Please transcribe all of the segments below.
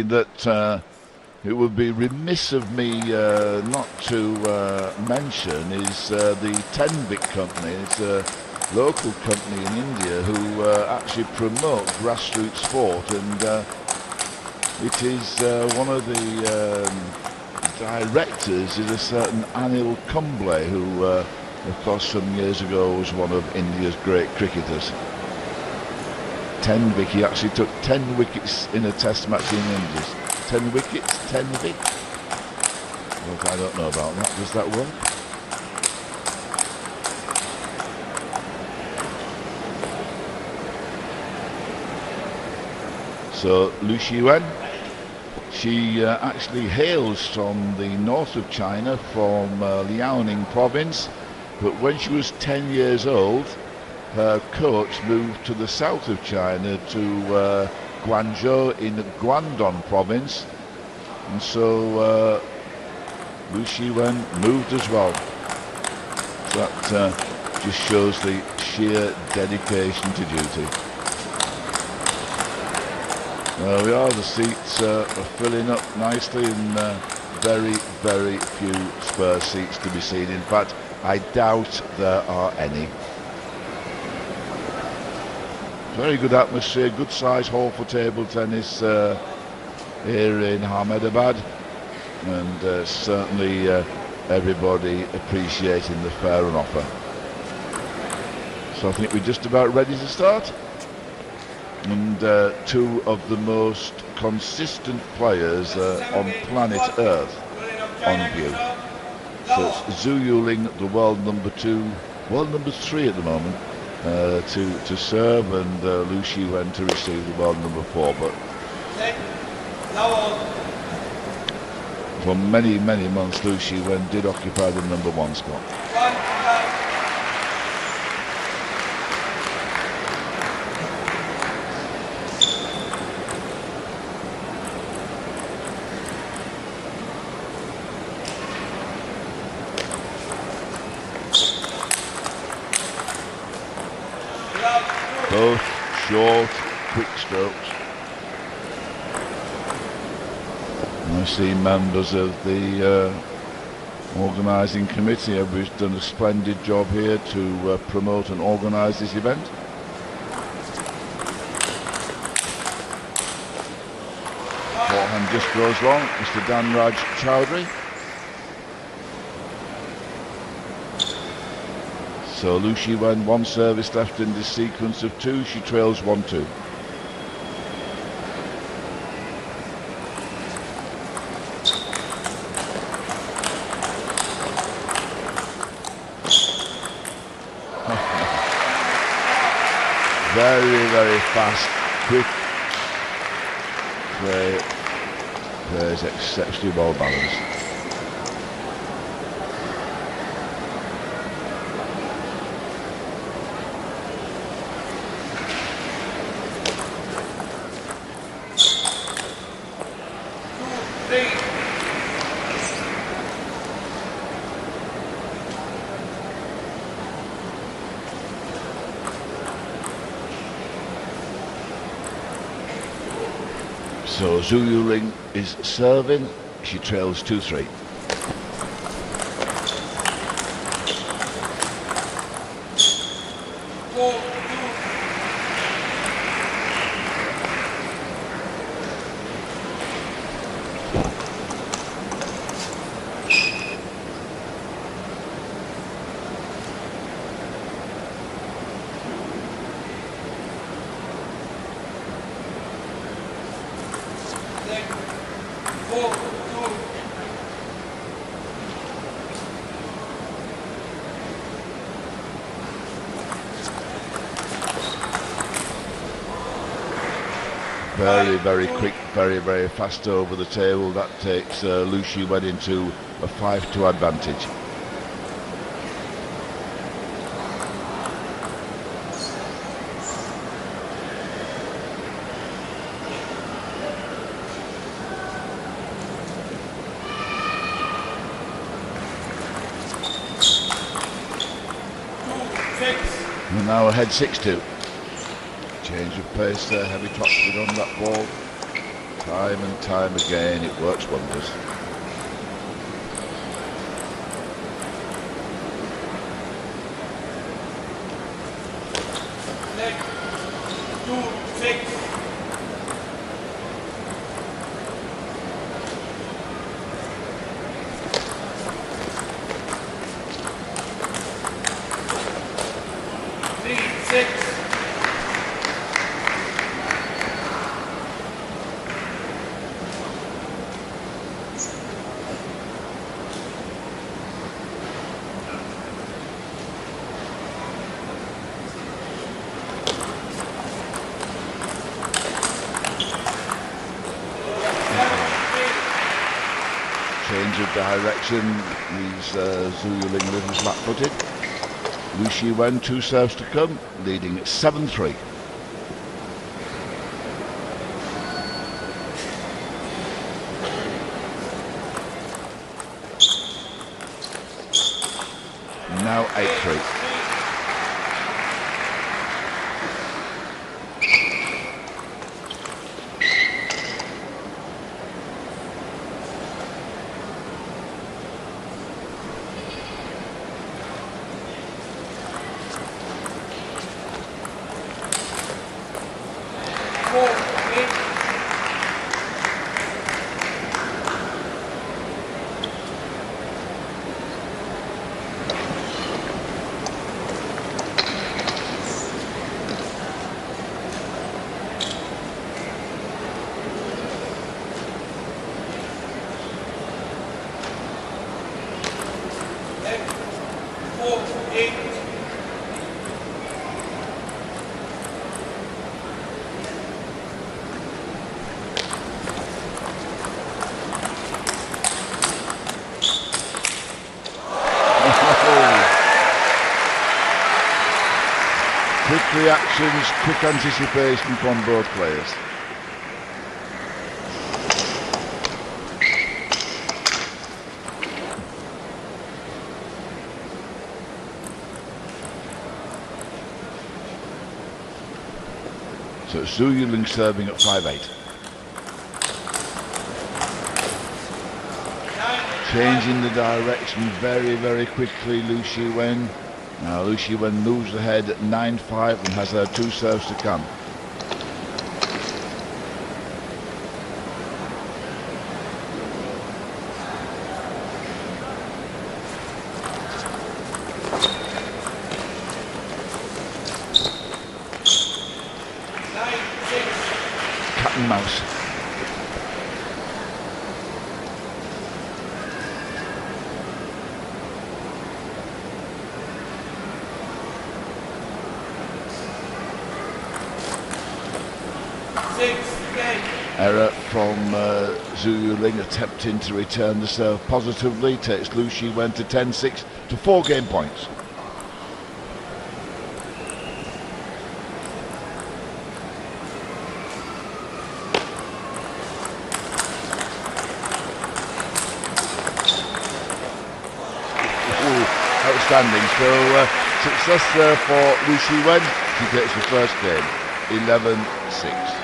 That it would be remiss of me not to mention is the 10-bit company. It's a local company in India who actually promote grassroots sport, and it is one of the directors is a certain Anil Kumble, who of course some years ago was one of India's great cricketers. 10 wicket, he actually took 10 wickets in a test match in India. 10 wickets, 10 wickets. Look, I don't know about that. Does that work? So LIU Shiwen, she actually hails from the north of China, from Liaoning province, but when she was 10 years old, her coach moved to the south of China to Guangzhou in Guangdong province, and so LIU Shiwen moved as well. So that just shows the sheer dedication to duty. There we are, the seats are filling up nicely, and very, very few spare seats to be seen. In fact, I doubt there are any. Very good atmosphere, good size hall for table tennis here in Ahmedabad, and certainly everybody appreciating the fare on offer. So I think we're just about ready to start, and two of the most consistent players on planet Earth on view. So it's ZHU Yuling, the world number 3 at the moment, to serve, and LIU Shiwen to receive the world number 4. But for many, many months, LIU Shiwen did occupy the number 1 spot. Both short, quick strokes. I see members of the organising committee have done a splendid job here to promote and organise this event. Forehand just goes long, Mr. Danraj Chowdhury. So LIU Shiwen, 1 service left in this sequence of 2. She trails 1-2. Very, very fast, quick play. Plays exceptionally well balanced. So ZHU Yuling is serving, she trails 2-3. Very, very quick, very, very fast over the table. That takes LIU Shiwen into a 5-2 advantage. And now ahead 6-2. Change of pace there, heavy top speed on that ball. Time and time again, it works wonders. Next, 2-6. Change of direction, these ZHU Yuling little flat-footed. LIU Shiwen, 2 serves to come, leading at 7-3. Now 8-3. Quick reactions, quick anticipation from both players. So ZHU Yuling serving at 5-8. Changing the direction very, very quickly, LIU Shiwen. Now LIU Shiwen moves ahead at 9-5 and has her 2 serves to come. Cat and mouse. Error from ZHU Yuling attempting to return the serve positively, takes LIU Shiwen to 10-6 to 4 game points. Outstanding. So success for LIU Shiwen. She takes the first game, 11-6.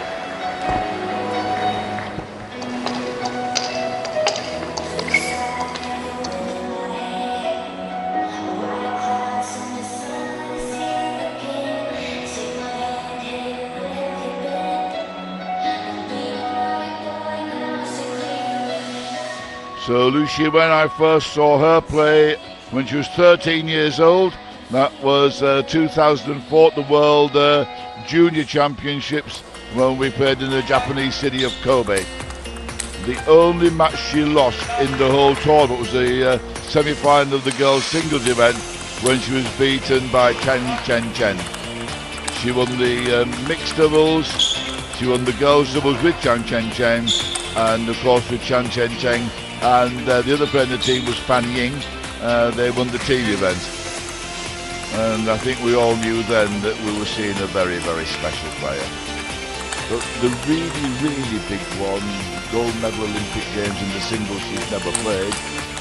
So LIU Shiwen, I first saw her play when she was 13 years old. That was 2004 at the World Junior Championships when we played in the Japanese city of Kobe. The only match she lost in the whole tournament was the semi-final of the girls singles event when she was beaten by Chen. She won the mixed doubles, she won the girls doubles with Chen, and of course with Chen, and the other player in the team was Fan Ying. They won the team event. And I think we all knew then that we were seeing a very, very special player. But the really, really big one, gold medal Olympic Games in the singles she's never played.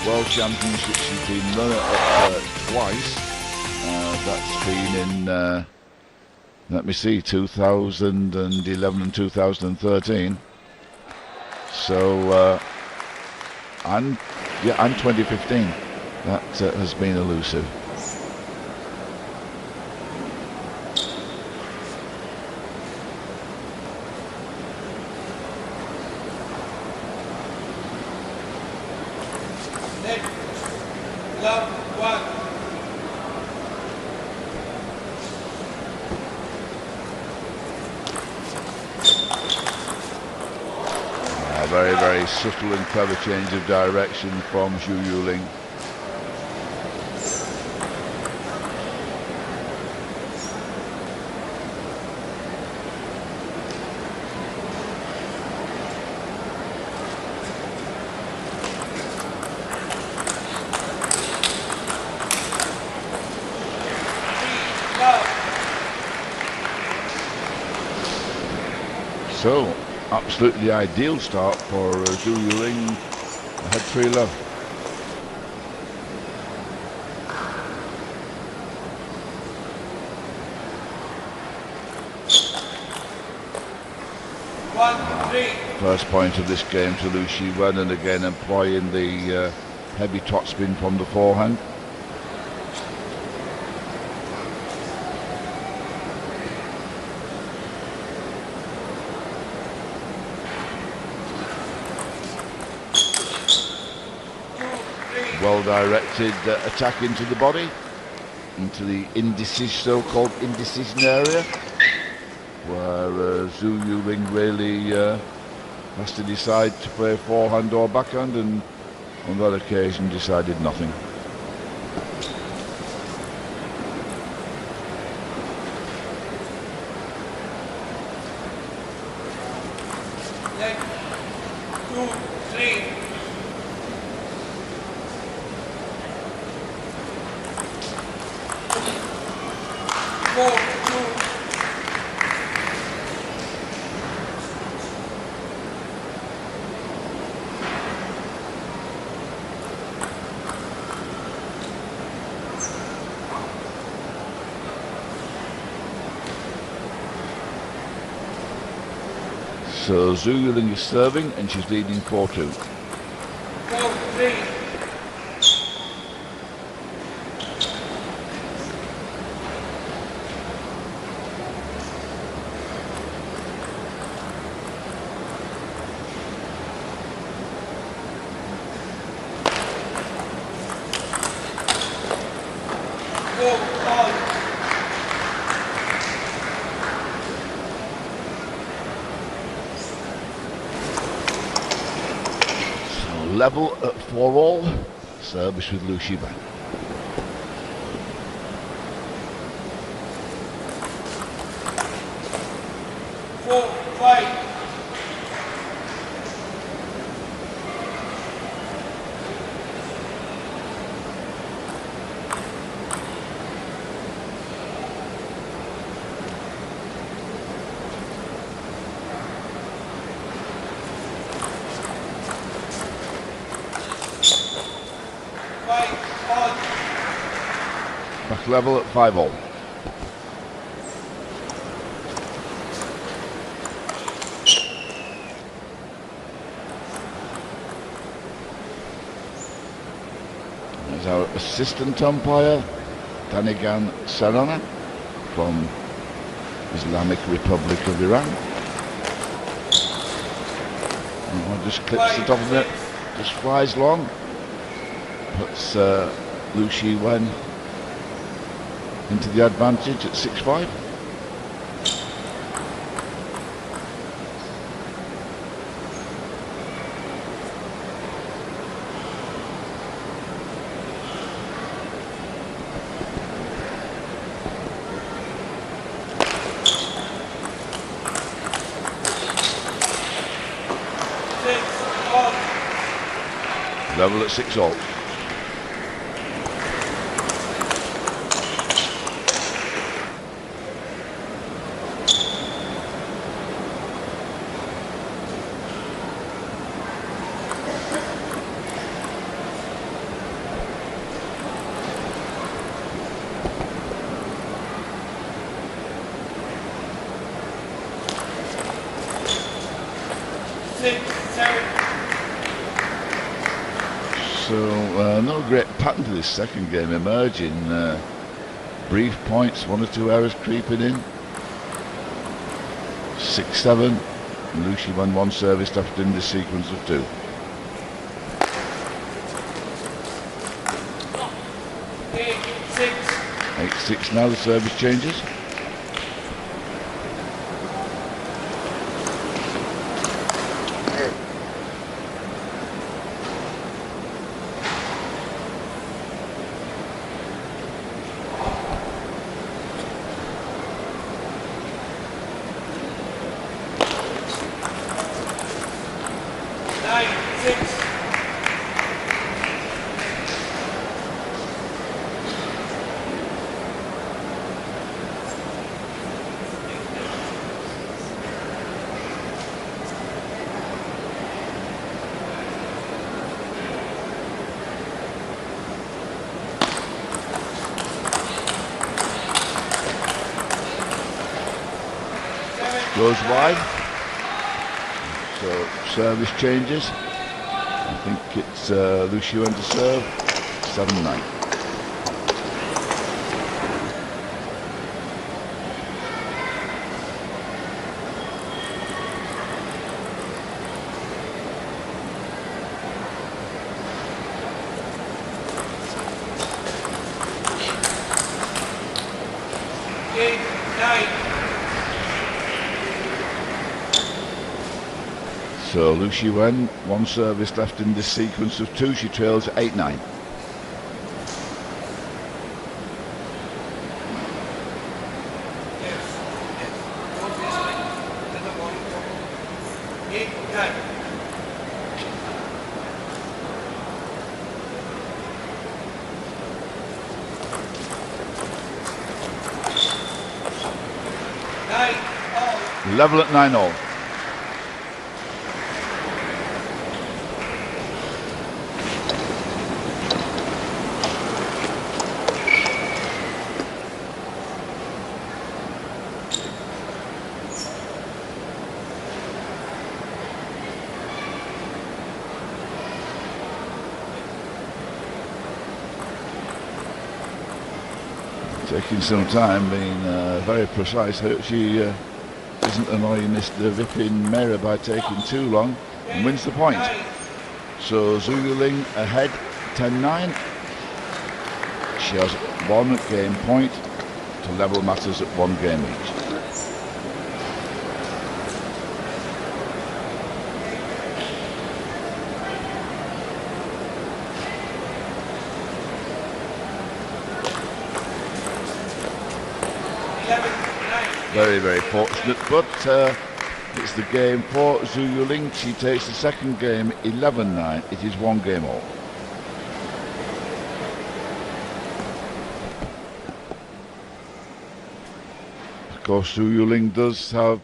World Championships she's been runner-up twice. That's been in, let me see, 2011 and 2013. So, and 2015, that has been elusive. Very, very subtle and clever change of direction from ZHU Yuling. So, absolutely ideal start for ZHU Yuling, ahead 3-love. First point of this game to LIU Shiwen, and again employing the heavy topspin from the forehand. Well-directed attack into the body, into the so-called indecision area, where ZHU Yuling really has to decide to play forehand or backhand, and on that occasion decided nothing. Leg 2, 3. So ZHU Yuling is serving and she's leading 4-2. 4-3. Level at 4-all, service with LIU Shiwen. Four, 5. Back level at 5-all. There's our assistant umpire, Danigan Sarana, from Islamic Republic of Iran. And one just clips the top of it, just flies long, puts LIU Shiwen into the advantage at 6-5. Level at 6-all. Six, 7. So no great pattern to this second game emerging. Brief points, 1 or 2 errors creeping in. 6-7. LIU Shiwen 1 service left in this sequence of 2. 8-6. 8-6 now, the service changes. Goes wide, so service changes. I think it's LIU Shiwen to serve, 7-9. So LIU Shiwen, 1 service left in this sequence of 2. She trails 8-9. Level at 9-all. Taking some time, being very precise. Hope she isn't annoying Mr. Vipin Mehra by taking too long, and wins the point. So ZHU Yuling ahead, 10-9. She has 1 game point to level matters at 1 game each. Very, very fortunate, but it's the game for ZHU Yuling. She takes the second game 11-9. It is 1 game all. Of course, ZHU Yuling does have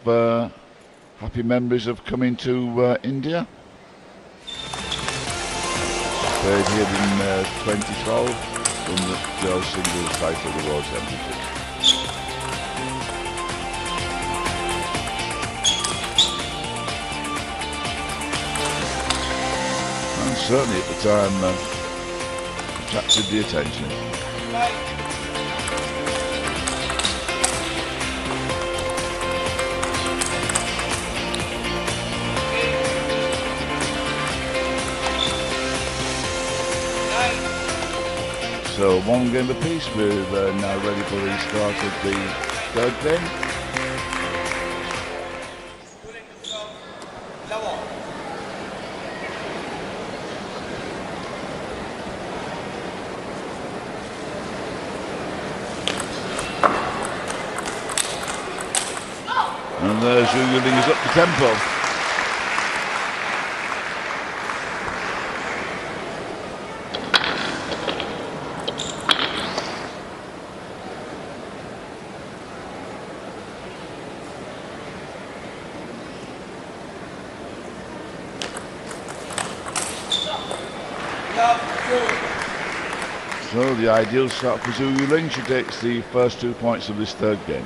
happy memories of coming to India. Played here in 2012 from the girls singles title of the World Championship. Certainly at the time attracted the attention. So 1 game apiece. We're now ready for the start of the 3rd game. And ZHU Yuling is up the tempo. So the ideal start for ZHU Yuling. She takes the first 2 points of this 3rd game.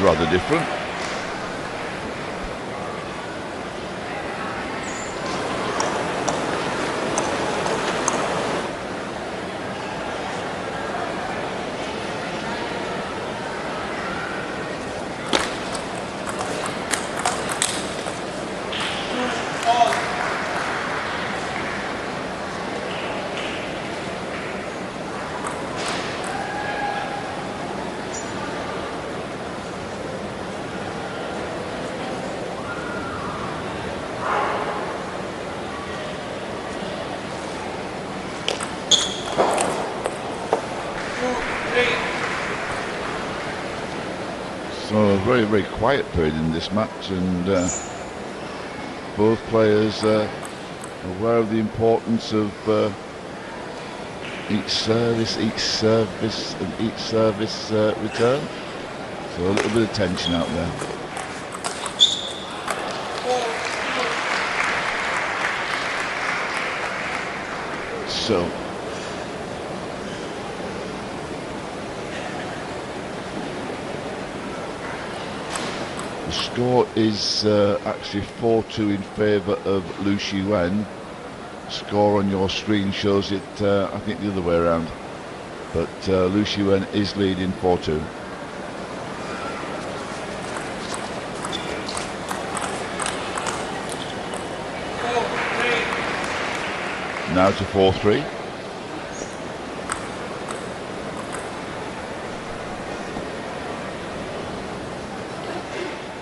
rather different. So a very, very quiet period in this match, and both players aware of the importance of each service return. So a little bit of tension out there. So the score is actually 4-2 in favour of LIU Shiwen. Score on your screen shows it, I think, the other way around. But LIU Shiwen is leading 4-2. Now to 4-3.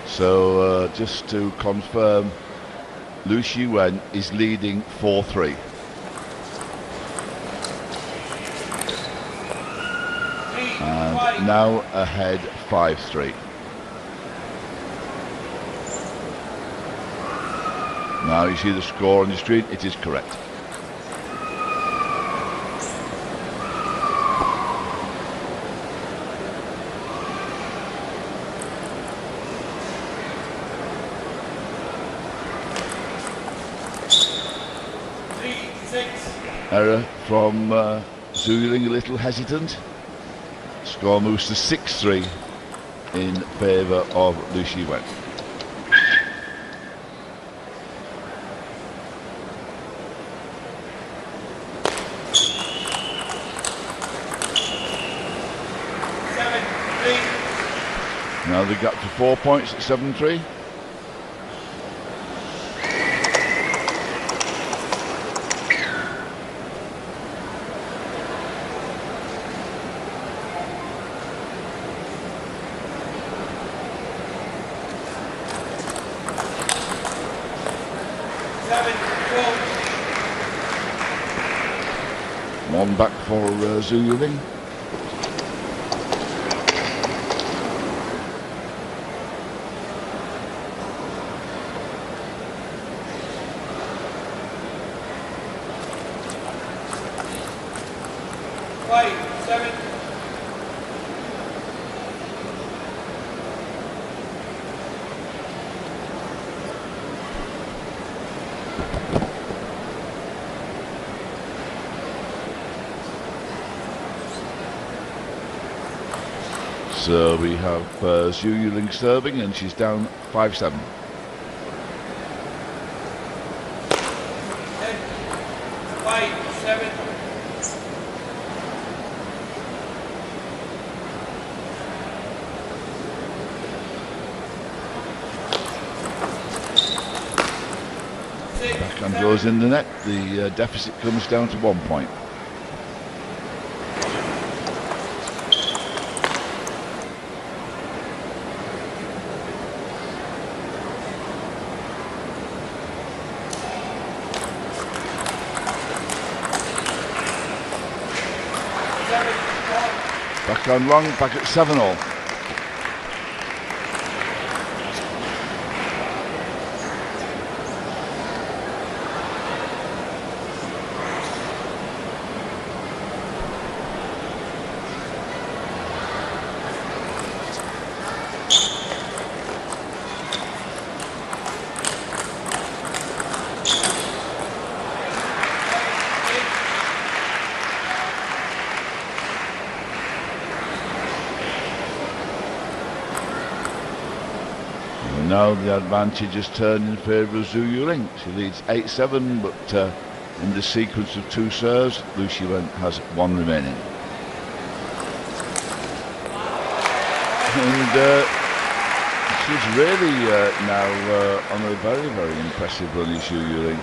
So just to confirm, LIU Shiwen is leading 4-3. And now ahead 5-3. Now you see the score on the screen, it is correct. Error from ZHU Yuling, a little hesitant. Score moves to 6-3 in favour of LIU Shiwen. Now the gap to 4 points at 7-3. One back for ZHU Yuling. So we have ZHU Yuling serving, and she's down 5-7. Backhand goes in the net. The deficit comes down to 1 point. Backhand long, back at 7-all. Now the advantage has turned in favour of ZHU Yuling. She leads 8-7, but in the sequence of 2 serves, LIU Shiwen has 1 remaining. And she's really now on a very, very impressive run, ZHU Yuling.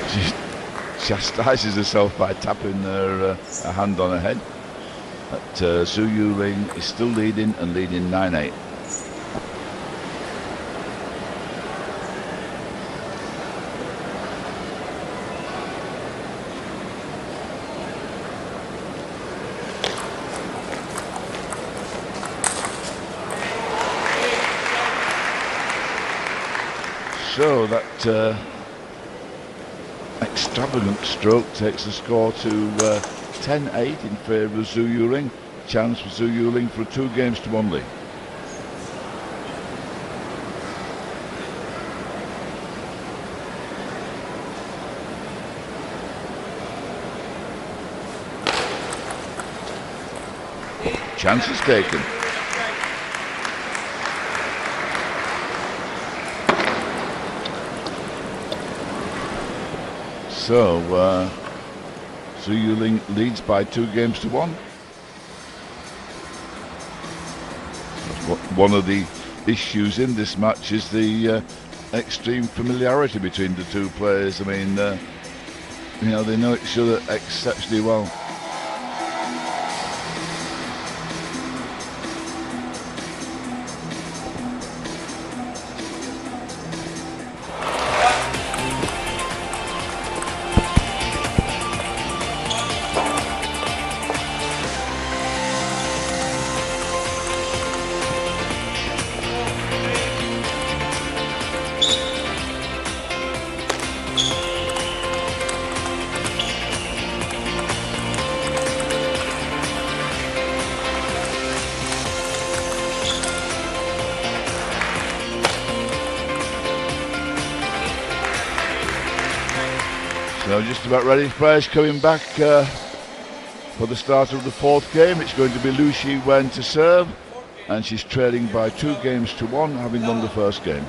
She chastises herself by tapping her hand on her head. But ZHU Yuling is still leading and leading 9-8. So that extravagant stroke takes the score to 10-8 in favour of ZHU Yuling. Chance for ZHU Yuling for a 2-games-to-1 lead. Chance is taken. So, ZHU Yuling leads by 2-games-to-1. One of the issues in this match is the extreme familiarity between the 2 players. I mean, you know, they know each other exceptionally well. So just about ready. Players coming back for the start of the 4th game. It's going to be LIU Shiwen to serve, and she's trailing by 2-games-to-1, having won the 1st game.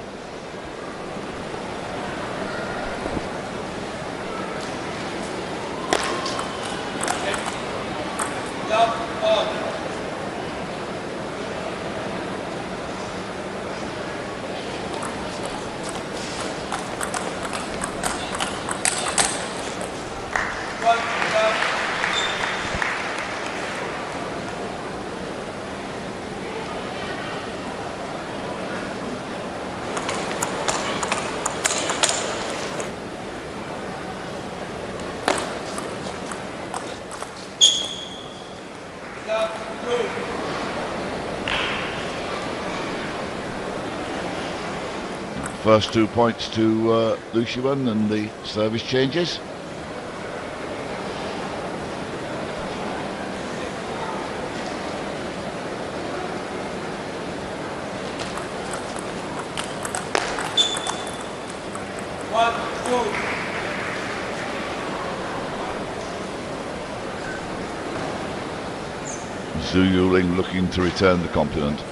First 2 points to LIU Shiwen, and the service changes. ZHU Yuling looking to return the compliment.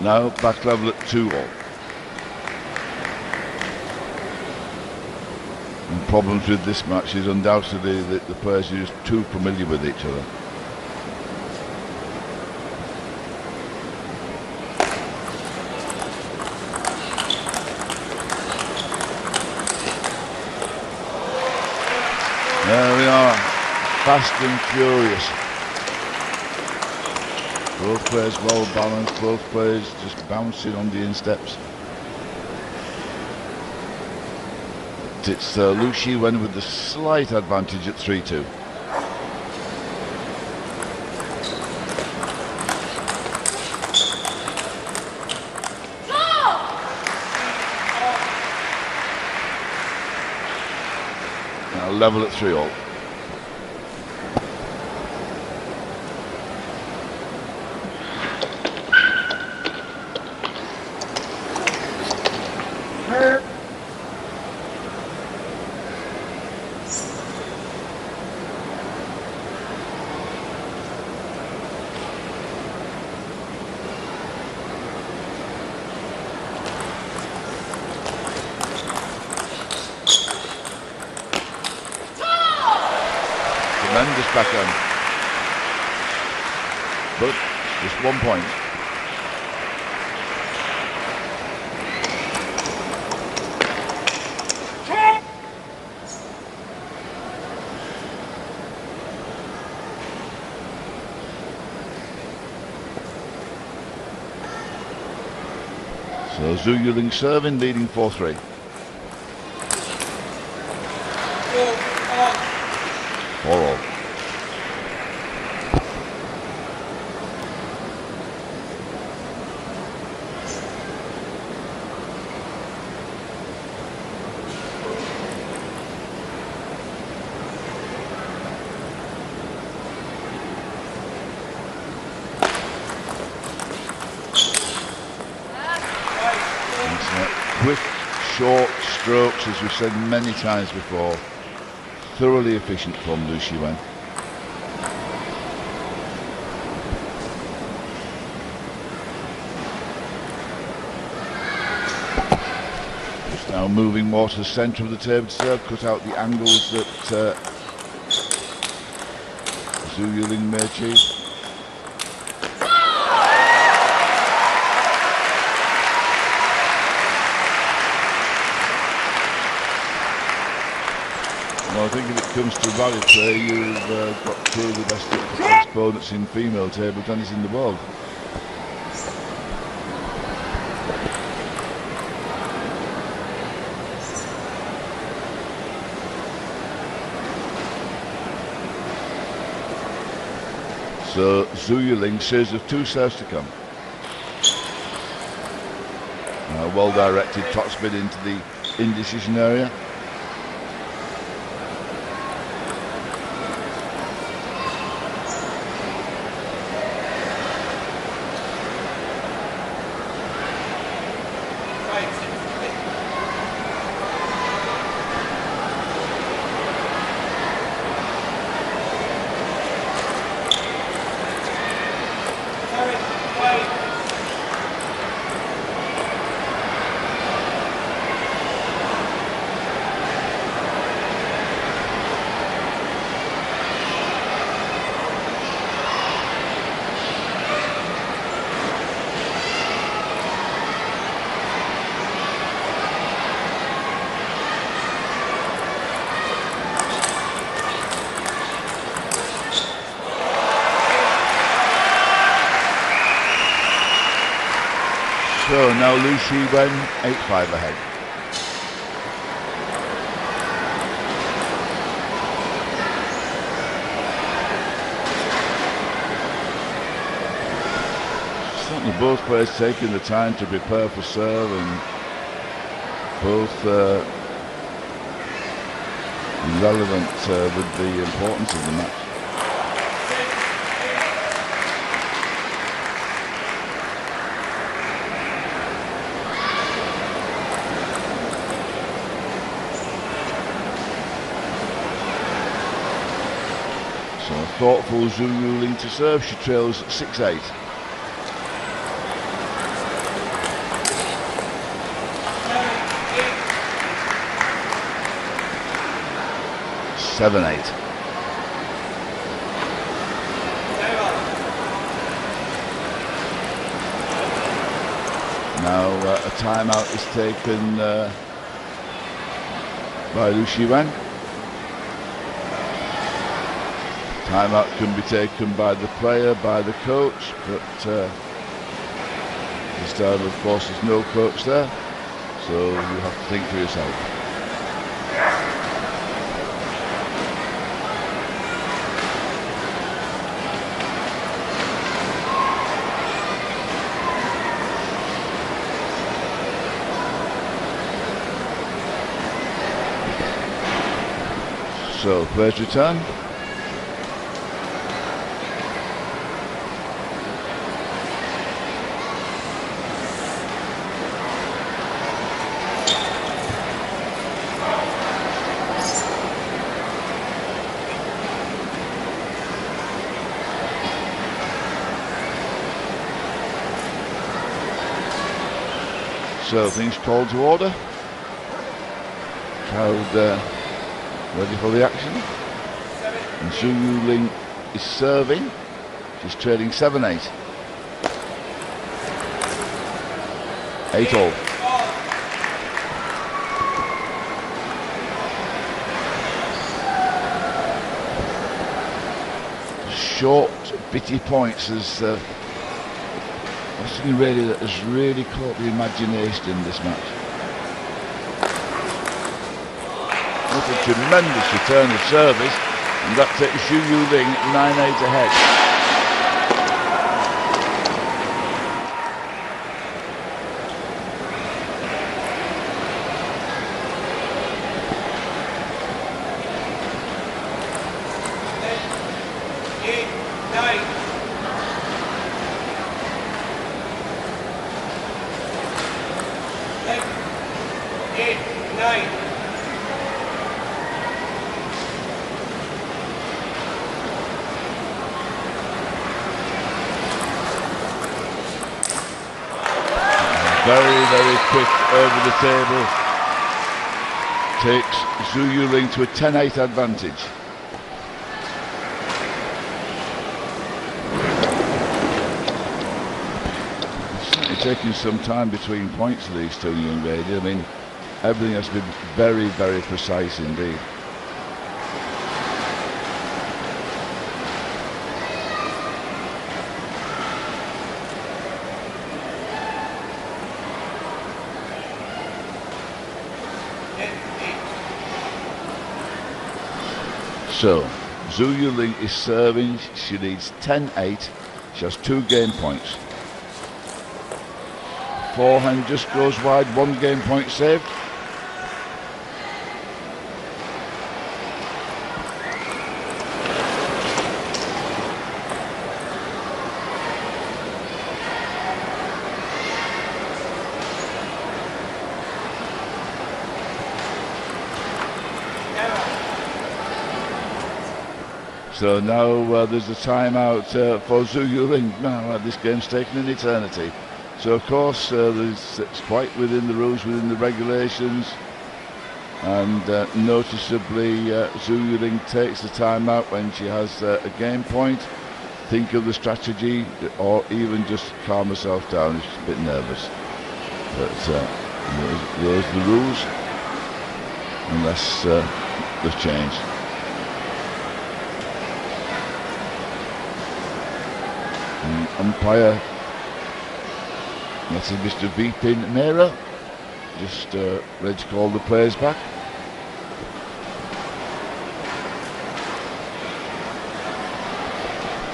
Now back level at 2-all. And problems with this match is undoubtedly that the players are just too familiar with each other. There we are, fast and furious. Both players well balanced, both players just bouncing on the insteps. It's LIU Shiwen with the slight advantage at 3-2. level at 3 all. Tremendous backhand, but just 1 point. So ZHU Yuling serving, leading 4-3. Four all. Quick, short strokes, as we've said many times before. Thoroughly efficient from LIU Shiwen. Just now moving more to the centre of the table to serve, cut out the angles that ZHU Yuling may achieve. Well, I think if it comes to rally play, you've got two of the best exponents in female table tennis in the world. So ZHU Yuling, series of 2 serves to come. Well directed topspin into the indecision area. So now LIU Shiwen 8-5 ahead. Certainly both players taking the time to prepare for serve, and both relevant with the importance of the match. So a thoughtful ZHU Yuling to serve. She trails 6-8. Seven, 8. Now a timeout is taken by LIU Shiwen. Timeout can be taken by the player, by the coach, but this time, of course, there's no coach there, so you have to think for yourself. So, first return. So things called to order. Crowd ready for the action. And ZHU Yuling is serving. She's trading 7-8. 8-all. Short, bitty points as something really that has really caught the imagination in this match. What a tremendous return of service, and that takes ZHU Yuling 9-8 ahead. Very quick over the table. Takes ZHU Yuling to a 10-8 advantage. It's certainly taking some time between points for these two young ladies. I mean, everything has been very precise indeed. So, ZHU Yuling is serving. She needs 10-8. She has 2 game points. Forehand just goes wide, 1 game point saved. So now there's a timeout for ZHU Yuling. Now this game's taken an eternity. So of course it's quite within the rules, within the regulations, and noticeably ZHU Yuling takes the timeout when she has a game point. Think of the strategy, or even just calm herself down. She's a bit nervous, but those are the rules, unless there's change. Umpire, that's Mr. Vipin Mehra, just ready to call the players back.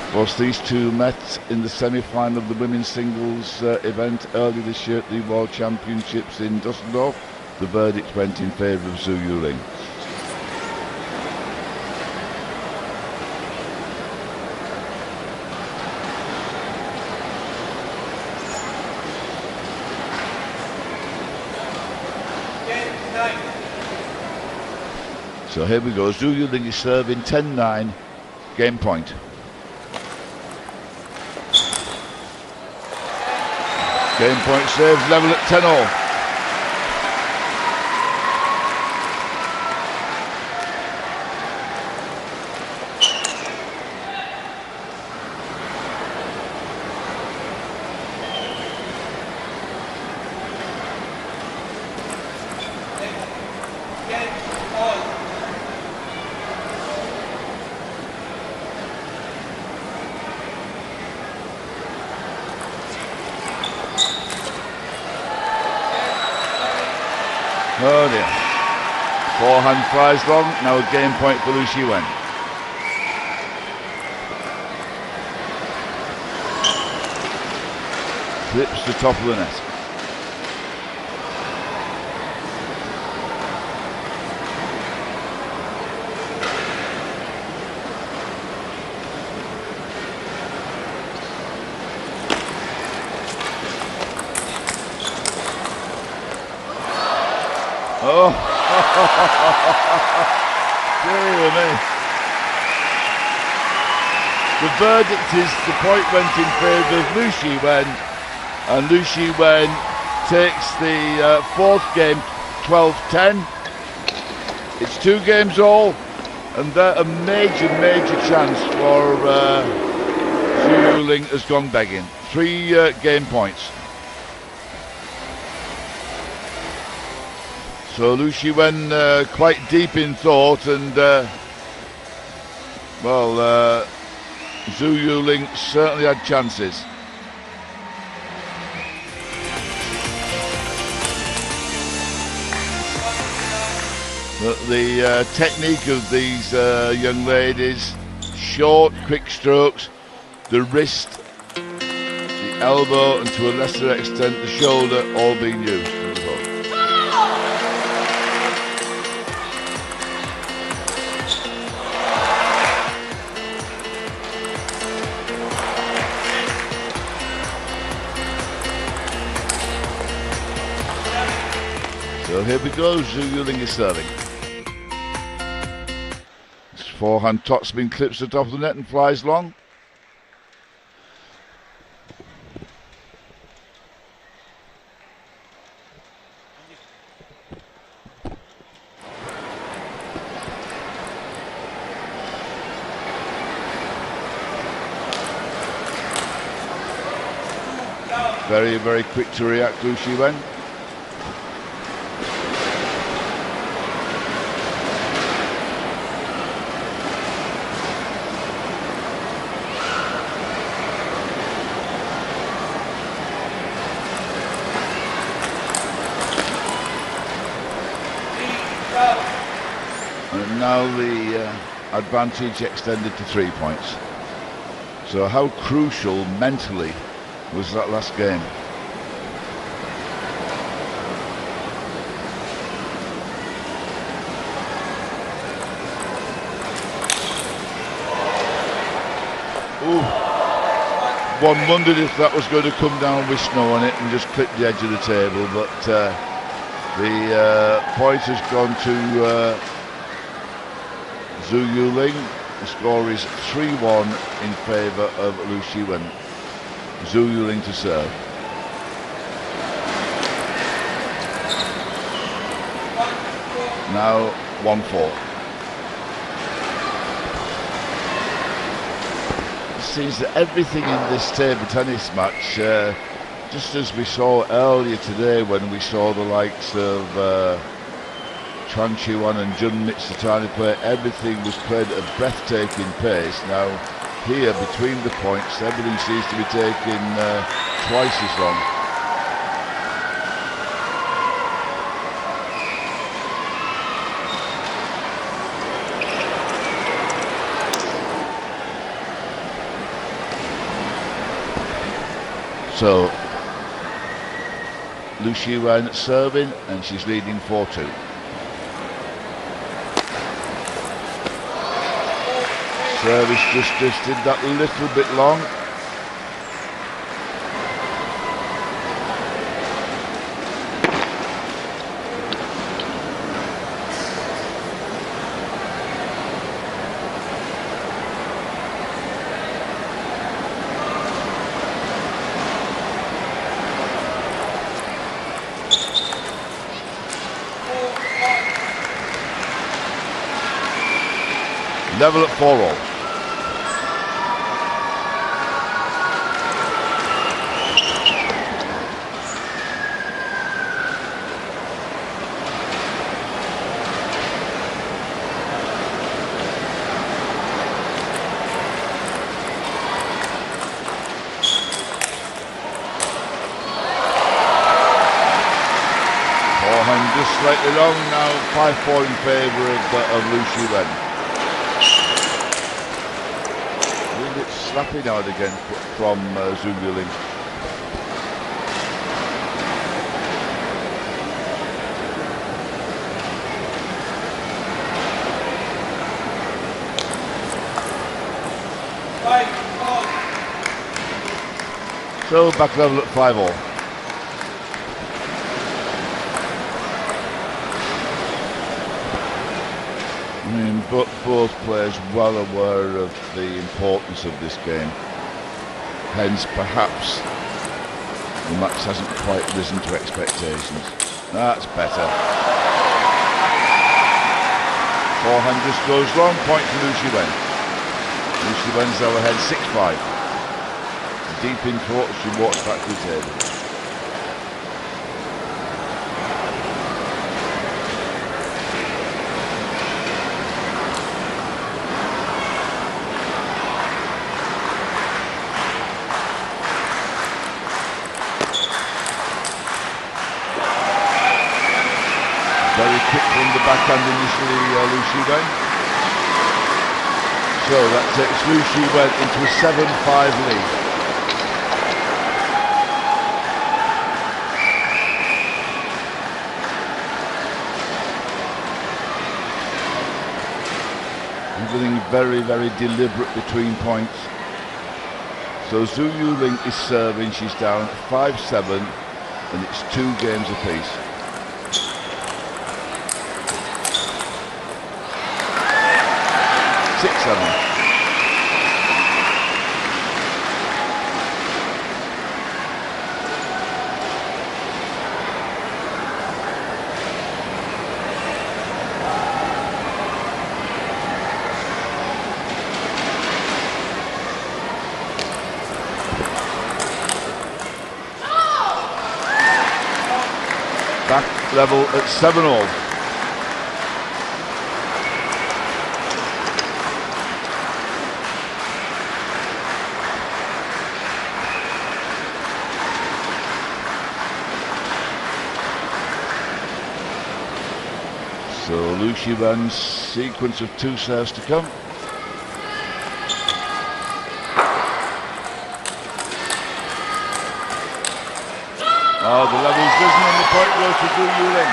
Of course, these two met in the semi-final of the women's singles event earlier this year at the World Championships in Dusseldorf. The verdict went in favour of ZHU Yuling. So here we go, ZHU Yuling is serving 10-9, game point. Game point saves, level at 10-all. Oh dear. Forehand flies long, now a game point for LIU Shiwen. Flips the top of the net. Dear me. The verdict is the point went in favour of LIU Shiwen, and LIU Shiwen takes the fourth game 12-10. It's 2 games all, and a major chance for ZHU Yuling has gone begging. 3 game points. So LIU Shiwen quite deep in thought, and ZHU Yuling certainly had chances. But the technique of these young ladies, short, quick strokes, the wrist, the elbow, and to a lesser extent the shoulder, all being used. So here we go, ZHU Yuling is serving. This forehand topspin clips the top of the net and flies long. Very quick to react, LIU Shiwen. And now the advantage extended to 3 points. So how crucial mentally was that last game? Ooh. One wondered if that was going to come down with snow on it and just clip the edge of the table, but the point has gone to ZHU Yuling. The score is 3-1 in favour of LIU Shiwen. ZHU Yuling to serve. Now 1-4. It seems that everything in this table tennis match, just as we saw earlier today when we saw the likes of Chan Chi-wan and Jun Mitsutani play, everything was played at a breathtaking pace. Now here between the points, everything seems to be taking twice as long. So LIU Shiwen serving, and she's leading 4-2. Service just did that little bit long. Level at 4-all. Forehand just slightly long now, 5-4 in favour of LIU Shiwen. Slapping out again from ZHU Yuling. So back level at 5-all. both players well aware of the importance of this game. Hence, perhaps the match hasn't quite risen to expectations. That's better. Forehand just goes long. Point to Liu Shiwen. Liu Shiwen's now ahead 6-5. Deep in thought, she walks back to the table. Very quick from the backhand initially, Liu Shiwen. So that takes Liu Shiwen into a 7-5 lead. Everything very, very deliberate between points. So ZHU Yuling is serving, she's down 5-7, and it's 2 games apiece. Back level at 7-all. So Liu Shiwen's sequence of 2 serves to come. Oh, the level's risen and the point goes to ZHU Yuling.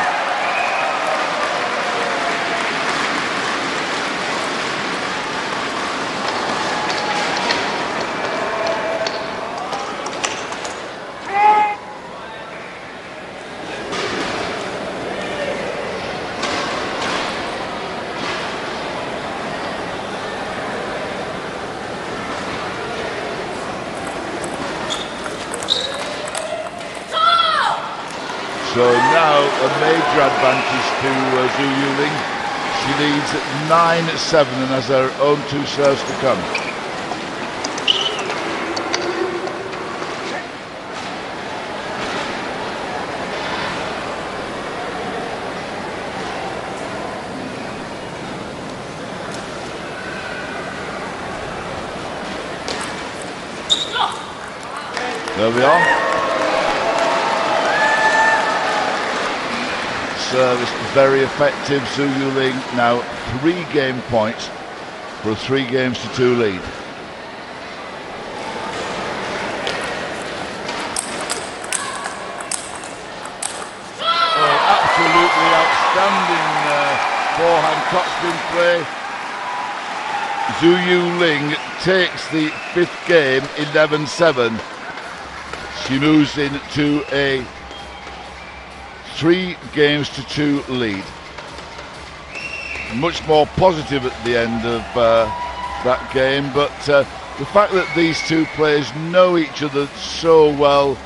So now a major advantage to ZHU Yuling. She leads at 9-7 and has her own 2 serves to come. There we are. Service very effective. ZHU Yuling now 3 game points for a 3-2 lead. Oh, absolutely outstanding forehand topspin play. ZHU Yuling takes the 5th game 11-7. She moves into a 3-2 lead. Much more positive at the end of that game, but the fact that these 2 players know each other so well,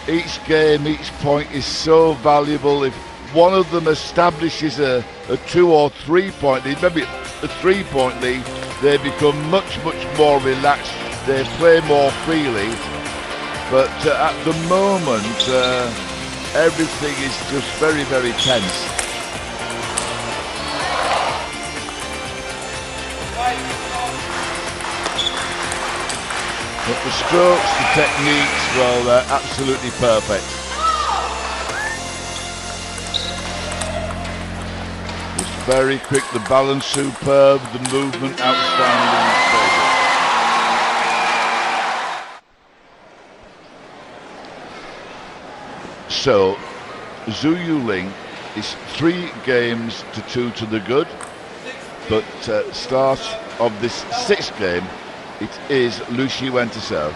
each game, each point is so valuable. If one of them establishes a 2 or 3 point lead, maybe a 3-point lead, they become much more relaxed, they play more freely. But at the moment, everything is just very tense. But the strokes, the techniques, well, they're absolutely perfect. It's very quick, the balance superb, the movement outstanding. So, ZHU Yuling is 3-2 to the good, but start of this 6th game, it is Liu Shiwen to serve.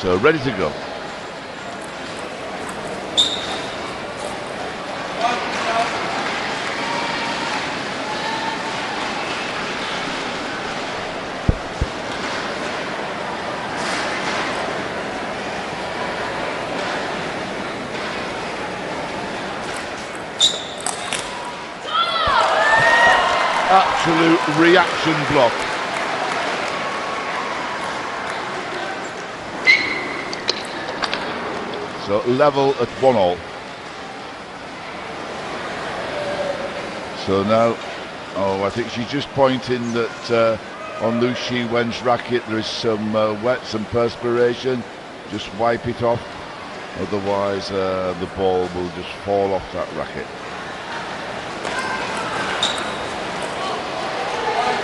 So ready to go. Absolute reaction block. So level at 1-all. So now, I think she's just pointing that on LIU Shiwen's racket there is some wet, some perspiration. Just wipe it off, otherwise the ball will just fall off that racket.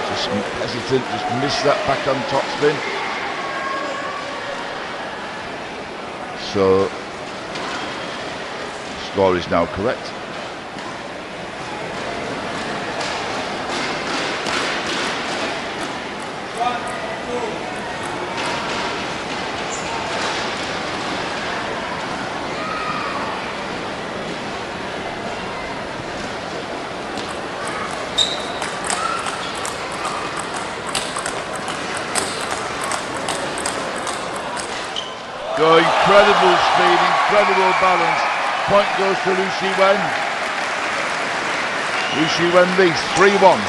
Just hesitant, just missed that back on topspin. So score is now correct. Oh, incredible speed, incredible balance. Point goes to LIU Shiwen. LIU Shiwen leads 3-1.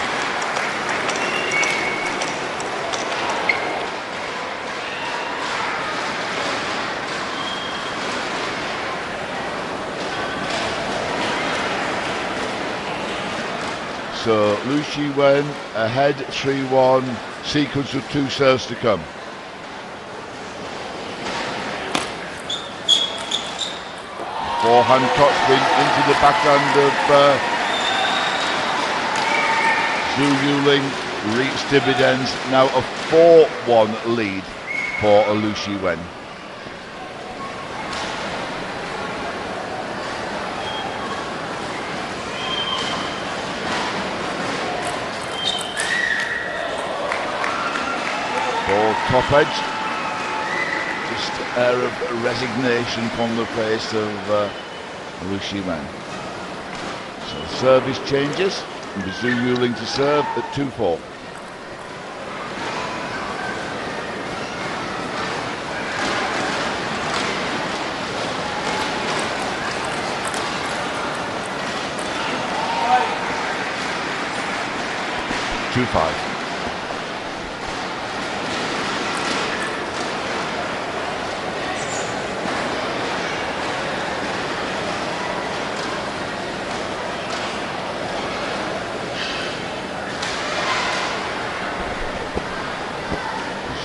So LIU Shiwen ahead 3-1, sequence of 2 serves to come. Forehand topspin into the backhand of ZHU Yuling, reached dividends, now a 4-1 lead for LIU Shiwen. Ball top edge. Air of resignation from the face of LIU Shiwen. So service changes, and ZHU Yuling to serve at 2-4. Two-5.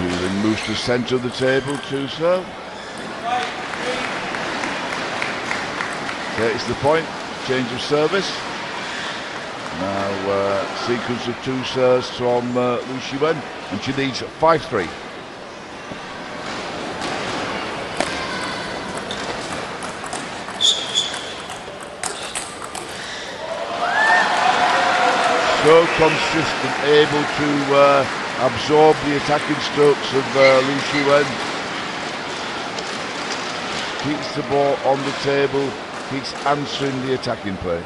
Yuling moves to centre of the table to serve. Takes the point, change of service. Now sequence of 2 serves from LIU Shiwen, and she leads 5-3. So consistent, able to absorb the attacking strokes of LIU Shiwen. Keeps the ball on the table, keeps answering the attacking play.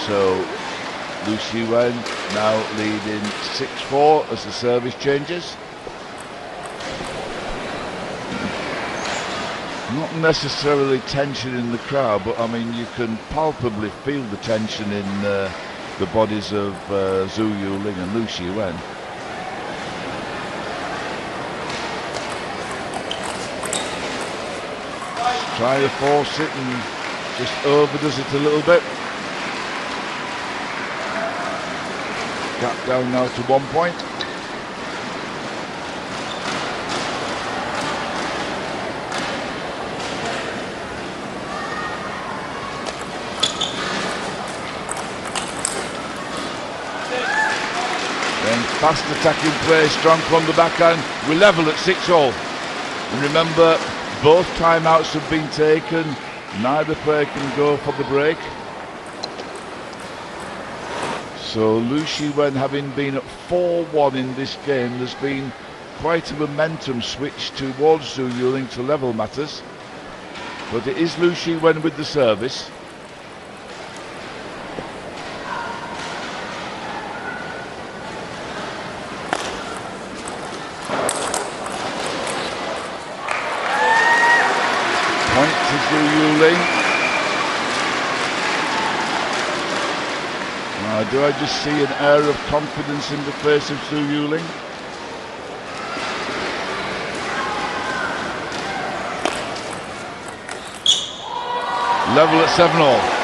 So LIU Shiwen now leading 6-4 as the service changes. Not necessarily tension in the crowd, but I mean you can palpably feel the tension in the bodies of ZHU Yuling and LIU Shiwen. Try to force it and just overdoes it a little bit. Gap down now to 1 point. Then Fast attacking play, strong from the backhand. We're level at 6-all. And remember, both timeouts have been taken. Neither player can go for the break. So LIU Shiwen, having been at 4-1 in this game, there's been quite a momentum switch towards ZHU Yuling to level matters. But it is LIU Shiwen with the service. Point to ZHU Yuling. Do I just see an air of confidence in the face of ZHU Yuling? Level at 7-all.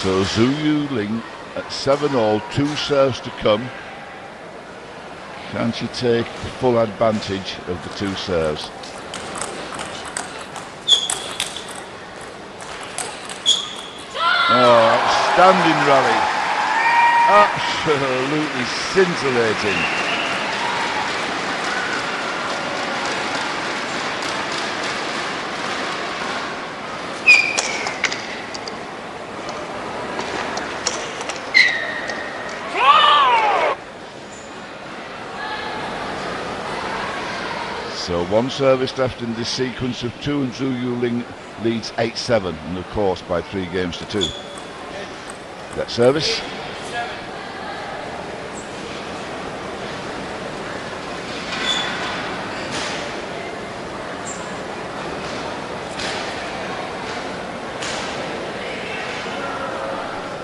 So ZHU Yuling at 7-all, 2 serves to come. Can she take full advantage of the 2 serves? Oh, outstanding rally. Absolutely scintillating. So 1 service left in this sequence of 2, and ZHU Yuling leads 8-7, and of course by 3 games to 2. That service.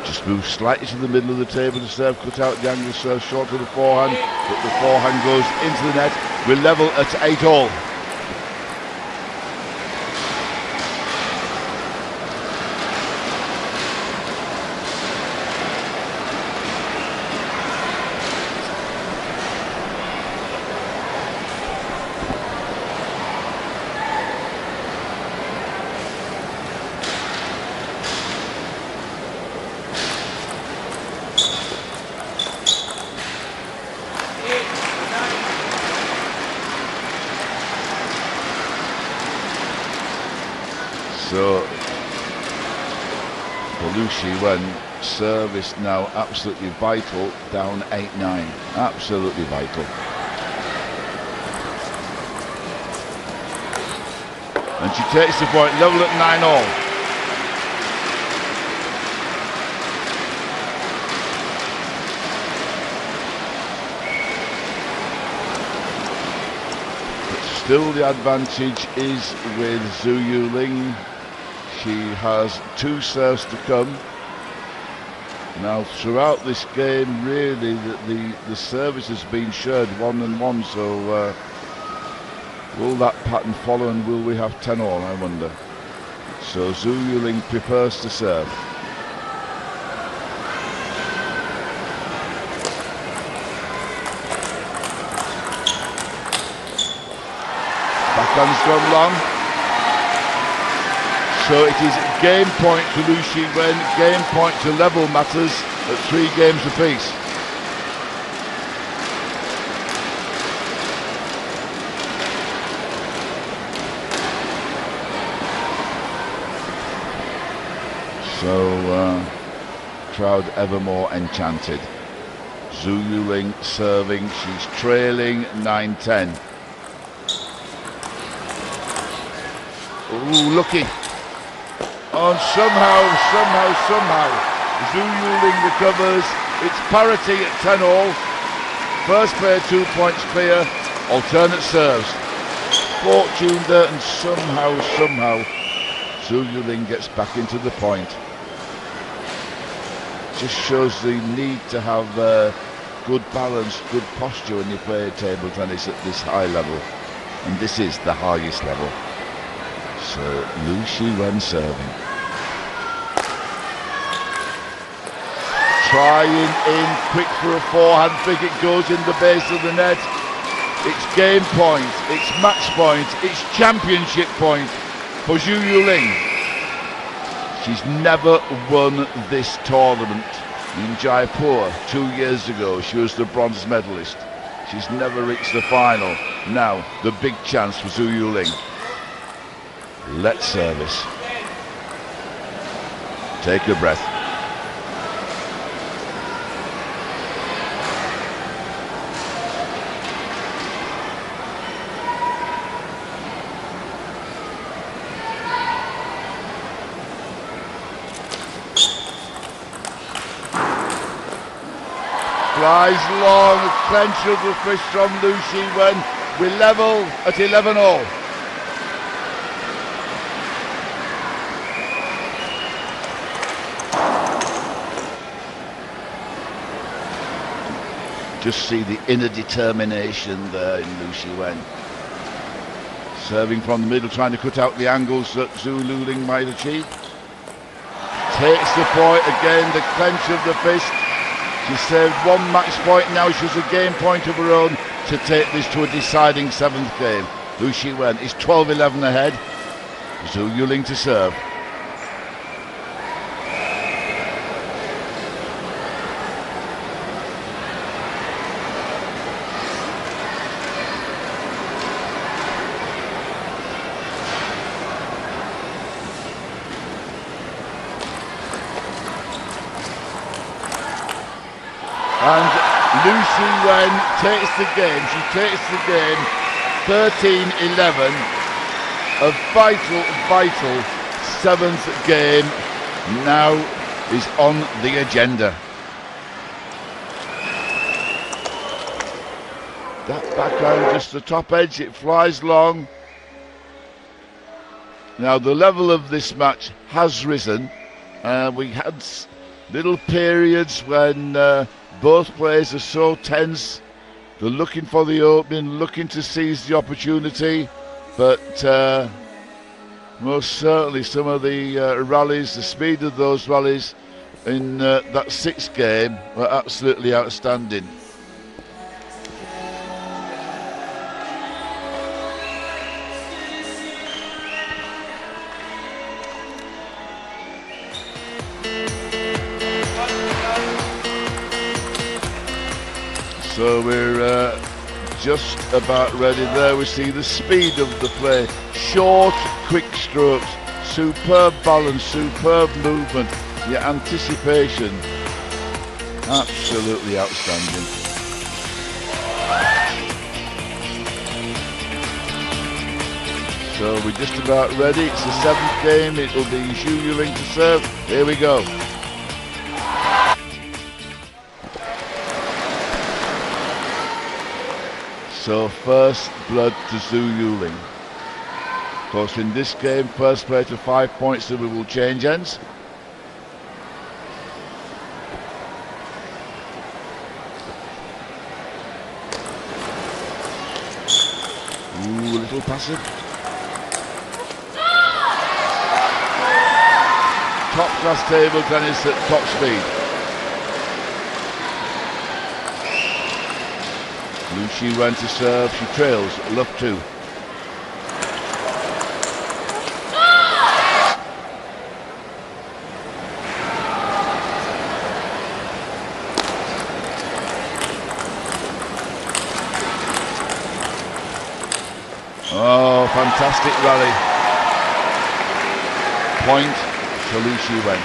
Just move slightly to the middle of the table to serve, cut out the angle, serve short to the forehand, but the forehand goes into the net. We're level at 8-all. So, for LIU Shiwen, service now absolutely vital, down 8-9, absolutely vital. And she takes the point, level at 9-all. But still the advantage is with ZHU Yuling. She has 2 serves to come. Now throughout this game, really, the service has been shared 1-1, so will that pattern follow, and will we have 10-all, I wonder. So ZHU Yuling prefers to serve. Backhand's gone long. So it is game point to LIU Shiwen, game point to level matters at 3 games apiece. So, crowd ever more enchanted. ZHU Yuling serving, she's trailing 9-10. Ooh, lucky. And somehow, ZHU Yuling recovers. It's parity at 10-all. First player 2 points clear. Alternate serves. Fortune there, and somehow, ZHU Yuling gets back into the point. Just shows the need to have good balance, good posture when you play table tennis at this high level. And this is the highest level. So LIU Shiwen serving. Trying in, quick for a forehand flick, it goes in the base of the net. It's game point, it's match point, it's championship point for ZHU Yuling. She's never won this tournament. In Jaipur 2 years ago, she was the bronze medalist. She's never reached the final. Now, the big chance for ZHU Yuling. Let's service. Take a breath. Flies long, a clench of the fist from LIU Shiwen. We're level at 11-all. Just see the inner determination there in LIU Shiwen. Serving from the middle, trying to cut out the angles that ZHU Yuling might achieve. Takes the point again, the clench of the fist. She saved one match point, now she has a game point of her own to take this to a deciding 7th game. LIU Shiwen is 12-11 ahead. ZHU Yuling to serve. And LIU Shiwen takes the game. She takes the game 13-11. A vital 7th game now is on the agenda. That backhand, just the top edge, it flies long. Now the level of this match has risen. We had little periods when both players are so tense. They're looking for the opening, looking to seize the opportunity, but most certainly some of the rallies, the speed of those rallies in that 6th game were absolutely outstanding. So we're just about ready there. We see the speed of the play. Short, quick strokes. Superb balance, superb movement. The anticipation. Absolutely outstanding. So we're just about ready. It's the 7th game. It'll be ZHU Yuling to serve. Here we go. So first blood to ZHU Yuling. Of course, in this game, first player to 5 points, so we will change ends. Ooh, a little passive. Top class table tennis at top speed. LIU Shiwen to serve, she trails, love 2. Oh, fantastic rally. Point to LIU Shiwen.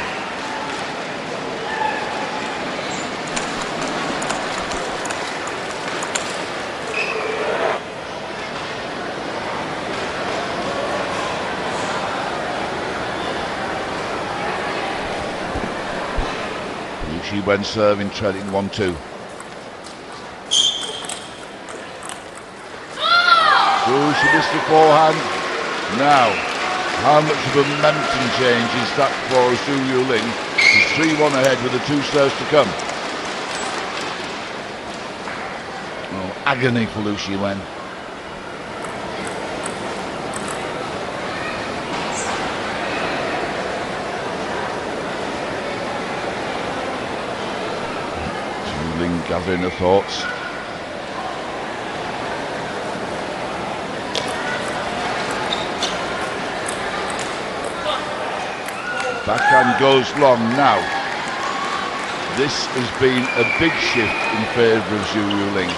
Shiwen serving, trailing 1-2. Oh, she missed the forehand. Now, how much of a momentum change is that for ZHU Yuling? She's 3-1 ahead with the 2 serves to come. Oh, agony for LIU Shiwen. gathering her thoughts. Backhand goes long now. This has been a big shift in favour of ZHU Yuling.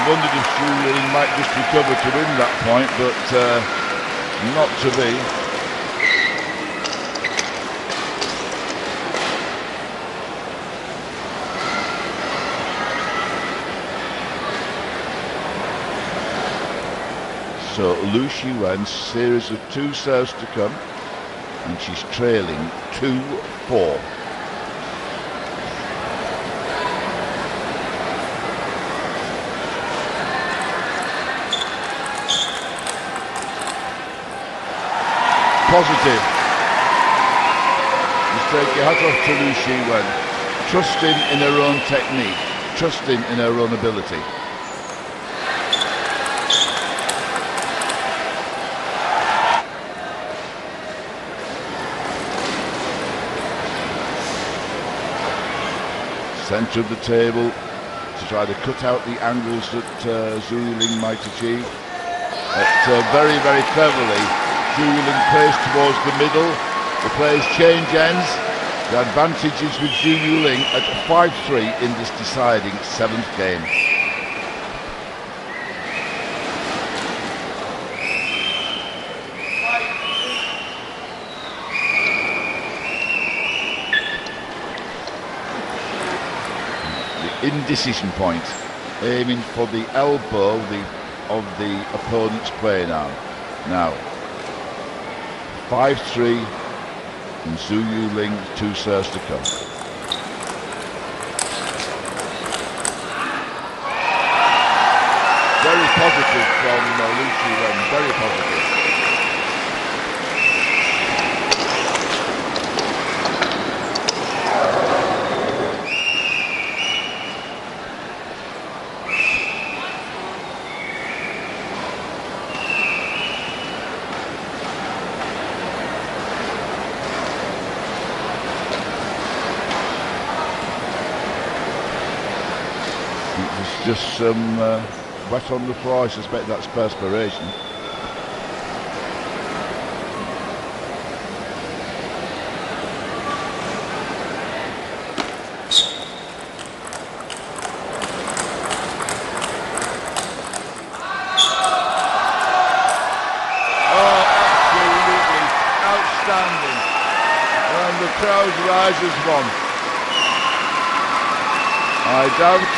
Wondered if ZHU Yuling might just recover to win that point, but not to be. So LIU Shiwen, series of 2 serves to come, and she's trailing 2-4. Positive. Just take your hat off to LIU Shiwen, trusting in her own technique, trusting in her own ability. Centre of the table to try to cut out the angles that ZHU Yuling might achieve. Very, very cleverly, ZHU Yuling plays towards the middle. The players change ends. The advantage is with ZHU Yuling at 5-3 in this deciding 7th game. Indecision point, aiming for the elbow of the opponent's playing arm. Now, 5-3, and ZHU Yuling 2 serves to come. Very positive from LIU Shiwen, very positive. Just some wet on the floor. I suspect that's perspiration. Oh, absolutely outstanding. And the crowd rises one. I doubt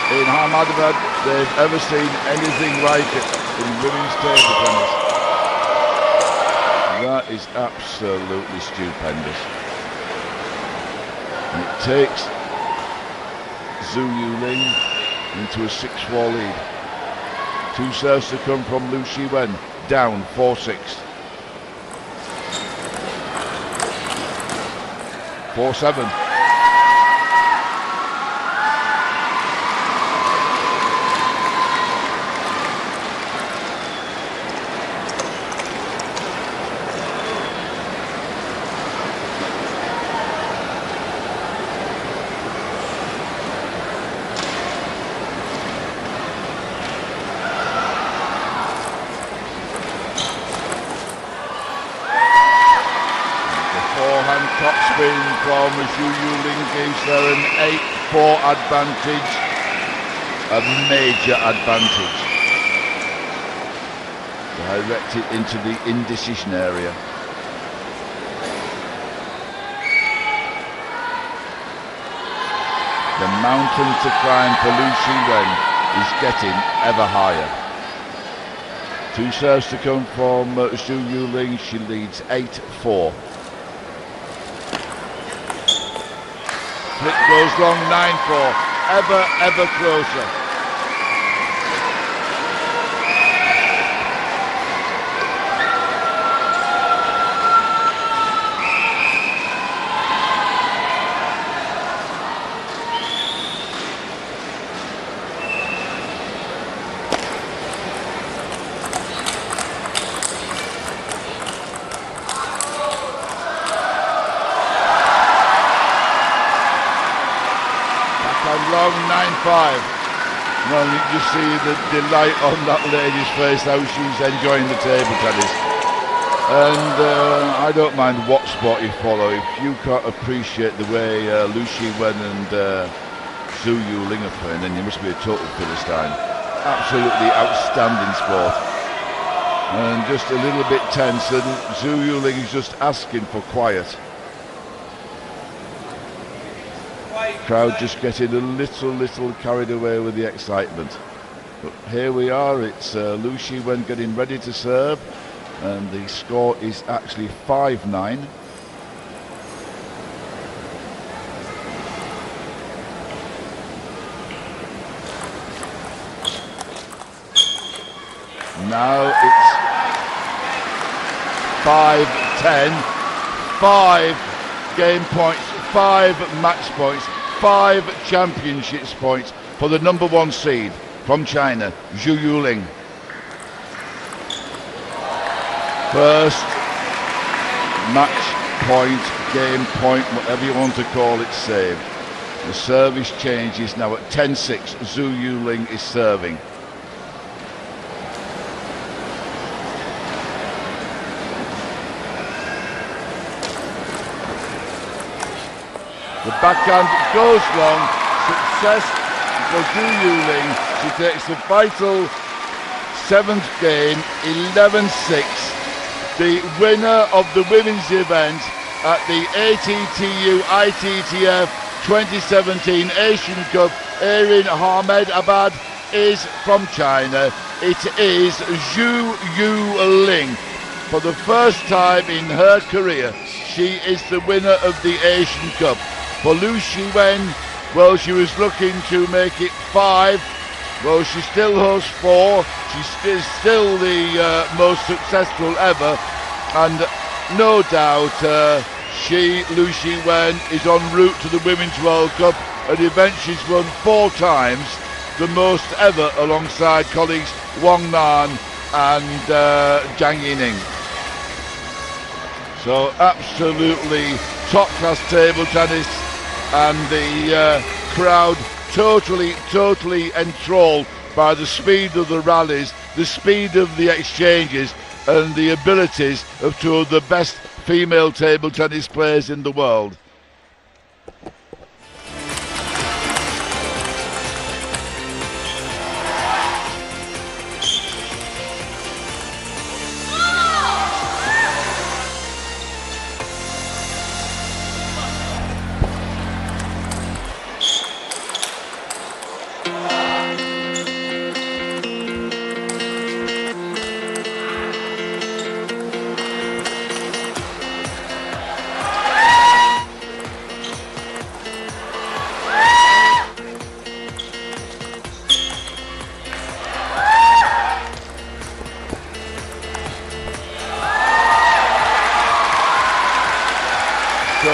in Ahmedabad they've ever seen anything like it in women's table tennis. That is absolutely stupendous. And it takes ZHU Yuling into a 6-4 lead. 2 serves to come from LIU Shiwen, down 4-6. 4-7. Topspin from ZHU Yuling gives her an 8-4 advantage, a major advantage. Direct it into the indecision area. The mountain to climb for LIU Shiwen is getting ever higher. 2 serves to come from ZHU Yuling. She leads 8-4. Flick goes long, 9-4, ever closer. backhand long, 9-5. Well, you can just see the delight on that lady's face, how she's enjoying the table tennis. And I don't mind what sport you follow. If you can't appreciate the way LIU Shiwen and ZHU Yuling are playing, then you must be a total Philistine. Absolutely outstanding sport. And just a little bit tense, and ZHU Yuling is just asking for quiet. Crowd just getting a little carried away with the excitement. But here we are, it's LIU Shiwen getting ready to serve, and the score is actually 5-9. Now it's 5-10, 5 game points, 5 match points, 5 championships points for the number 1 seed from China, ZHU Yuling. First match point, game point, whatever you want to call it, saved. The service change is now at 10-6. ZHU Yuling is serving. The backhand goes long, success for ZHU Yuling. She takes the vital 7th game, 11-6. The winner of the women's event at the ATTU ITTF 2017 Asian Cup here in Ahmedabad is from China. It is ZHU Yuling. For the first time in her career, she is the winner of the Asian Cup. For LIU Shiwen, well, she was looking to make it 5. Well, she still holds 4. She is still the most successful ever. And no doubt, LIU Shiwen is en route to the Women's World Cup, an event she's won 4 times, the most ever alongside colleagues Wang Nan and Zhang Yining. So absolutely top-class table tennis, and the crowd totally enthralled by the speed of the rallies, the speed of the exchanges, and the abilities of 2 of the best female table tennis players in the world. So